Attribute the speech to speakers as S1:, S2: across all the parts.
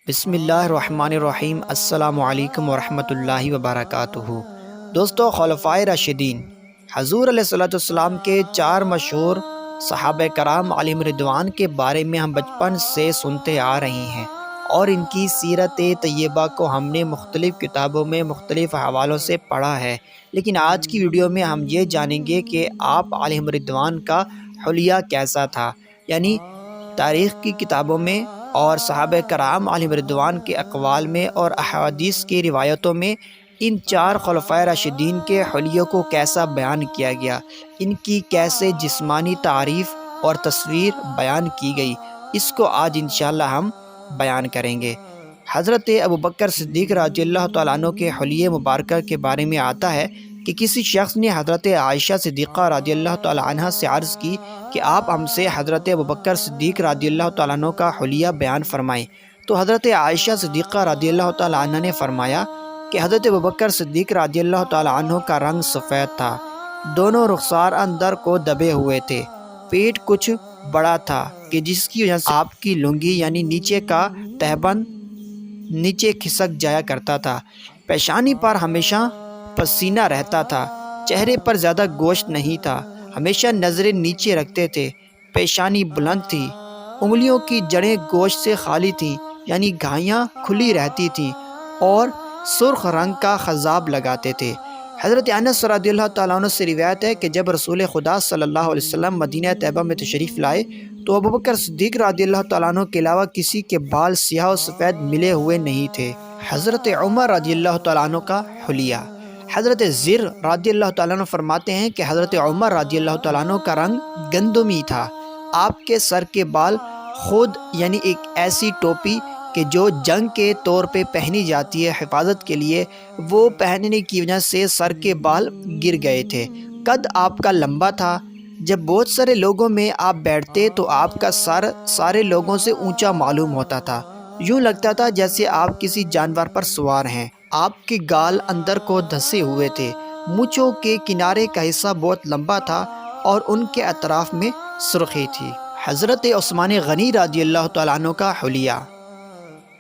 S1: بسم اللہ الرحمن الرحیم۔ السلام علیکم ورحمتہ اللہ وبرکاتہ۔ دوستوں، خلفائے راشدین حضور علیہ السلام کے 4 مشہور صحابہ کرام علیہم رضوان کے بارے میں ہم بچپن سے سنتے آ رہے ہیں، اور ان کی سیرت طیبہ کو ہم نے مختلف کتابوں میں مختلف حوالوں سے پڑھا ہے۔ لیکن آج کی ویڈیو میں ہم یہ جانیں گے کہ آپ علیہم رضوان کا حلیہ کیسا تھا، یعنی تاریخ کی کتابوں میں اور صحابہ کرام علیہم رضوان کے اقوال میں اور احادیث کی روایتوں میں ان 4 خلفائے راشدین کے حلیوں کو کیسا بیان کیا گیا، ان کی کیسے جسمانی تعریف اور تصویر بیان کی گئی، اس کو آج انشاءاللہ ہم بیان کریں گے۔ حضرت ابوبکر صدیق رضی اللہ تعالیٰ عنہ کے حلیہ مبارکہ کے بارے میں آتا ہے کہ کسی شخص نے حضرت عائشہ صدیقہ رضی اللہ تعالیٰ عنہ سے عرض کی کہ آپ ہم سے حضرت ابوبکر صدیق رضی اللہ تعالیٰ عنہ کا حلیہ بیان فرمائیں۔ تو حضرت عائشہ صدیقہ رضی اللہ تعالیٰ عنہ نے فرمایا کہ حضرت ابوبکر صدیق رضی اللہ تعالیٰ عنہ کا رنگ سفید تھا، دونوں رخسار اندر کو دبے ہوئے تھے، پیٹ کچھ بڑا تھا کہ جس کی وجہ سے آپ کی لنگی یعنی نیچے کا تہبند نیچے کھسک جایا کرتا تھا، پیشانی پر ہمیشہ پسینہ رہتا تھا، چہرے پر زیادہ گوشت نہیں تھا، ہمیشہ نظریں نیچے رکھتے تھے، پیشانی بلند تھی، انگلیوں کی جڑیں گوشت سے خالی تھیں، یعنی گھائیاں کھلی رہتی تھیں، اور سرخ رنگ کا خضاب لگاتے تھے۔ حضرت انس رضی اللہ تعالیٰ عنہ سے روایت ہے کہ جب رسول خدا صلی اللہ علیہ وسلم مدینہ طیبہ میں تشریف لائے تو ابوبکر صدیق رضی اللہ تعالیٰ عنہ کے علاوہ کسی کے بال سیاہ و سفید ملے ہوئے نہیں تھے۔ حضرت عمر رضی اللہ تعالیٰ عنہ کا حلیہ۔ حضرت زر رضی اللہ تعالیٰ عنہ فرماتے ہیں کہ حضرت عمر رضی اللہ تعالیٰ عنہ کا رنگ گندمی تھا، آپ کے سر کے بال خود یعنی ایک ایسی ٹوپی کہ جو جنگ کے طور پہ پہنی جاتی ہے حفاظت کے لیے، وہ پہننے کی وجہ سے سر کے بال گر گئے تھے۔ قد آپ کا لمبا تھا، جب بہت سارے لوگوں میں آپ بیٹھتے تو آپ کا سر سارے لوگوں سے اونچا معلوم ہوتا تھا، یوں لگتا تھا جیسے آپ کسی جانور پر سوار ہیں۔ آپ کے گال اندر کو دھسے ہوئے تھے، مونچھوں کے کنارے کا حصہ بہت لمبا تھا اور ان کے اطراف میں سرخی تھی۔ حضرت عثمان غنی رضی اللہ تعالیٰ عنہ کا حلیہ۔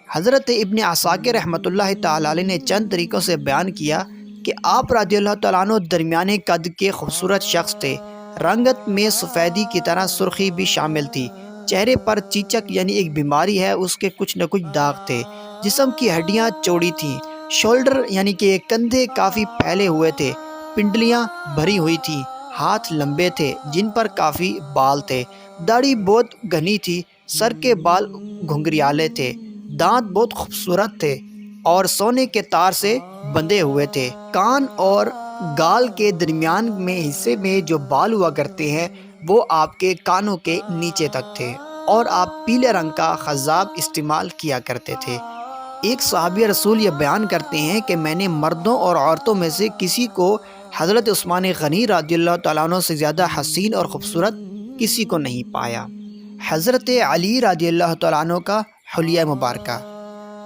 S1: حضرت ابن عساکر رحمۃ اللہ تعالیٰ علیہ نے چند طریقوں سے بیان کیا کہ آپ رضی اللہ تعالیٰ عنہ درمیانے قد کے خوبصورت شخص تھے، رنگت میں سفیدی کی طرح سرخی بھی شامل تھی، چہرے پر چیچک یعنی ایک بیماری ہے اس کے کچھ نہ کچھ داغ تھے، جسم کی ہڈیاں چوڑی تھیں، شولڈر یعنی کہ کندھے کافی پھیلے ہوئے تھے، پنڈلیاں بھری ہوئی تھیں، ہاتھ لمبے تھے جن پر کافی بال تھے، داڑھی بہت گھنی تھی، سر کے بال گھنگریالے تھے، دانت بہت خوبصورت تھے اور سونے کے تار سے بندھے ہوئے تھے، کان اور گال کے درمیان میں حصے میں جو بال ہوا کرتے ہیں وہ آپ کے کانوں کے نیچے تک تھے، اور آپ پیلے رنگ کا خضاب استعمال کیا کرتے تھے۔ ایک صحابی رسول یہ بیان کرتے ہیں کہ میں نے مردوں اور عورتوں میں سے کسی کو حضرت عثمان غنی رضی اللہ تعالیٰ عنہ سے زیادہ حسین اور خوبصورت کسی کو نہیں پایا۔ حضرت علی رضی اللہ تعالیٰ عنہ کا حلیہ مبارکہ۔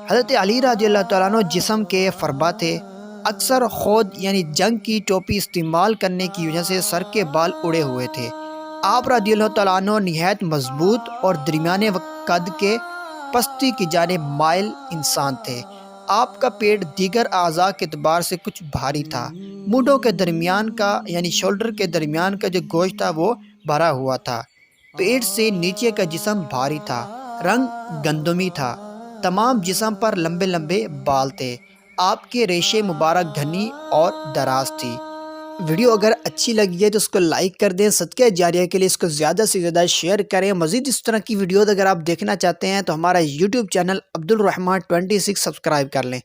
S1: حضرت علی رضی اللہ تعالیٰ عنہ جسم کے فربا تھے، اکثر خود یعنی جنگ کی ٹوپی استعمال کرنے کی وجہ سے سر کے بال اڑے ہوئے تھے۔ آپ رضی اللہ تعالیٰ عنہ نہایت مضبوط اور درمیانے قد کے پستی کی جانب مائل انسان تھے، آپ کا پیٹ دیگر اعضاء کے اعتبار سے کچھ بھاری تھا، مونڈوں کے درمیان کا یعنی شولڈر کے درمیان کا جو گوشت تھا وہ بھرا ہوا تھا، پیٹ سے نیچے کا جسم بھاری تھا، رنگ گندمی تھا، تمام جسم پر لمبے لمبے بال تھے، آپ کے ریشے مبارک گھنی اور دراز تھی۔ ویڈیو اگر اچھی لگی ہے تو اس کو لائک کر دیں، صدقہ جاریہ کے لیے اس کو زیادہ سے زیادہ شیئر کریں۔ مزید اس طرح کی ویڈیوز اگر آپ دیکھنا چاہتے ہیں تو ہمارا یوٹیوب چینل عبد الرحمن 26 سبسکرائب کر لیں۔